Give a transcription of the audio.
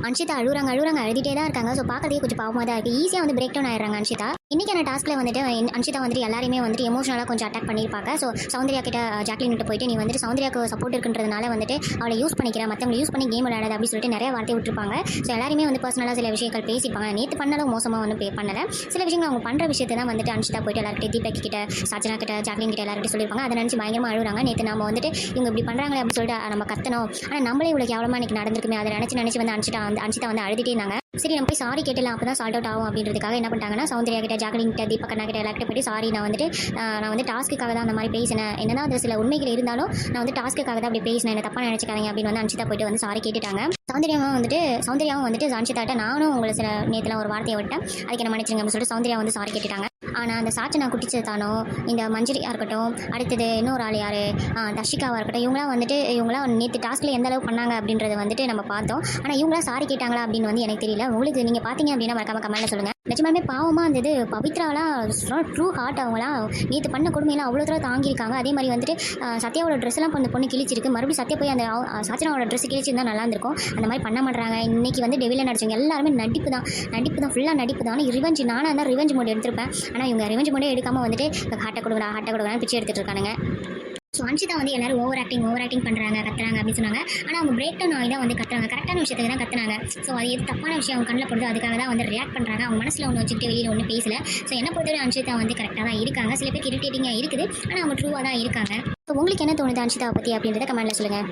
அன்ஷிதா அழுகுறாங்க அழுகுறாங்க அழுதிட்டே தான் இருக்காங்க. ஸோ பார்க்கறதுக்கே கொஞ்சம் பாவமாக தான் இருக்குது. ஈஸியாக வந்து பிரேக் டவுன் ஆயிடுறாங்க அன்ஷிதா. இன்றைக்கான டாஸ்க்கில் வந்துட்டு அன்ஷிதா வந்துட்டு எல்லாருமே வந்துட்டு எமோஷனலாக கொஞ்சம் அட்டாக் பண்ணியிருப்பாங்க. ஸோ சௌந்தர்யா கிட்ட ஜாக்லின் கிட்ட போயிட்டு நீ வந்துட்டு சௌந்தர்யாவுக்கு சப்போர்ட் இருக்குன்றதுனால வந்துட்டு அவளை யூஸ் பண்ணிக்கிறேன், மற்றவங்களை யூஸ் பண்ணி கேம் விளையாடாது அப்படின்னு சொல்லிட்டு நிறைய வார்த்தை விட்டுருப்பாங்க. ஸோ எல்லாருமே வந்து பர்சனலாக சில விஷயங்கள் பேசிப்பாங்க. நேற்று பண்ணாலும் மோசமாக வந்து பண்ணலை. சில விஷயங்கள் அவங்க பண்ணுற விஷயத்தை தான் வந்துட்டு அன்ஷிதா போயிட்டு எல்லாருக்கிட்ட தீபக் கிட்ட சாச்சனா கிட்ட ஜாக்லின் கிட்ட எல்லாருக்கிட்ட சொல்லியிருப்பாங்க. அதை நினச்சி பயங்கரமாக அழுகுறாங்க. நேற்று நம்ம வந்துட்டு இவங்க இப்படி பண்ணுறாங்களே அப்படின்னு சொல்லிட்டு நம்ம கத்தணும். ஆனால் நம்மளே இவ்வளோ கேவலமாக இன்றைக்கி நடந்திருக்குமே அதை நினச்சி வந்து அன்ஷிதா வந்து அழுதுட்டே இருந்தாங்க. சரி நம்ம போய் சாரி கேட்டலாம், அப்போ தான் சால்ட் அவுட் ஆகும் அப்படின்றதுக்காக என்ன பண்ணிட்டாங்கன்னா சௌந்தர்யா கிட்ட ஜாக்லின் கிட்ட தீபக் அண்ணா கிட்ட எல்லாருக்கிட்ட போயிட்டு சாரி நான் வந்து டாஸ்க்குக்காக தான் அந்த மாதிரி பேசினேன், என்னன்னா அது சில உண்மைகள் இருந்தாலும் நான் வந்து டாஸ்க்குக்காக தான் அப்படி பேசினேன், என்ன தப்பாக நினச்சிக்காதீங்க அப்படின்னு வந்து அன்ஷிதா போயிட்டு வந்து சாரி கேட்டுட்டாங்க. சௌந்தர்யாவும் வந்துட்டு அன்ஷிதாட்ட நானும் உங்களை சில நேற்றுலாம் ஒரு வார்த்தையை விட்டேன், அதுக்கு என்ன மன்னிச்சிருங்க அப்படின்னு சொல்லிட்டு சௌந்தர்யா வந்து சாரி கேட்டுட்டாங்க. ஆனால் அந்த சாச்சனா குட்டிச்சதானோ இந்த மஞ்சரியாக இருக்கட்டும், அடுத்தது இன்னொரு ஆள் யார் தர்ஷிகாவாக இருக்கட்டும், இவங்களாம் நேற்று டாஸ்க்கில் எந்த அளவு பண்ணாங்க அப்படின்றத வந்துட்டு நம்ம பார்த்தோம். ஆனால் இவங்களாம் சாரி கேட்டாங்களா அப்படின்னு வந்து எனக்கு தெரியல. உங்களுக்கு நீங்கள் பார்த்தீங்க அப்படின்னா மறக்காம கமெண்ட்டில் சொல்லுங்கள். நிஜமாலுமே பாவமாக இருந்தது. பவித்ராலாம் ட்ரூ ஹார்ட், அவங்களாம் நேற்று பண்ண கொடுமையெல்லாம் அவ்வளோ தூரம் தாங்கியிருக்காங்க. அதே மாதிரி வந்துட்டு சத்யாவோட ட்ரெஸ்லாம் அந்த பொண்ணு கிழிச்சிருக்கு. மறுபடியும் சத்யா போய் அந்த சாச்சனாவோட ட்ரெஸ் கிழிச்சிருந்தா நல்லா இருந்திருக்கும். அந்த மாதிரி பண்ண மாட்டாங்க. இன்றைக்கி வந்து டெவிலில் நடிச்சவங்க எல்லாருமே நடிப்பு தான் ஃபுல்லாக நடிப்பு தான். ரிவெஞ்ச் நானாக இருந்தால் ரிவெஞ்ச் மோட் எடுத்திருப்பேன். ஆனால் இவங்க ரிவெஞ்ச் மோடே எடுக்காமல் வந்துட்டு ஹார்ட்டை கொடுக்குறாங்க பிச்சை எடுத்துகிட்டு இருக்கானுங்க. ஸோ அன்ஷிதா வந்து எல்லாரும் ஓவர் ஆக்டிங் பண்ணுறாங்க, கத்துறாங்க அப்படின்னு சொன்னாங்க. ஆனால் அவங்க பிரேக் டவுன் ஆகி தான் வந்து கத்துறாங்க, கரெக்டான விஷயத்துக்கு தான் கத்துனாங்க. ஸோ அது எது தப்பான விஷயம் அவங்க கண்ணில் போடுது, அதுக்காக தான் வந்து ரியாக்ட் பண்ணுறாங்க. அவங்க மனசில் ஒன்று வச்சுக்கிட்டு வெளியில் ஒன்று பேசல. ஸோ என்ன பொறுத்தவரை அன்ஷிதா வந்து கரெக்டாக தான் இருக்காங்க. சில பேருக்கு இரிட்டேட்டிங்காக இருக்குது, ஆனால் அவங்க ட்ரூவாக தான் இருக்காங்க. ஸோ உங்களுக்கு என்ன தோணுது அன்ஷிதா பற்றி அப்படின்றத கமெண்ட்டில் சொல்லுங்கள்.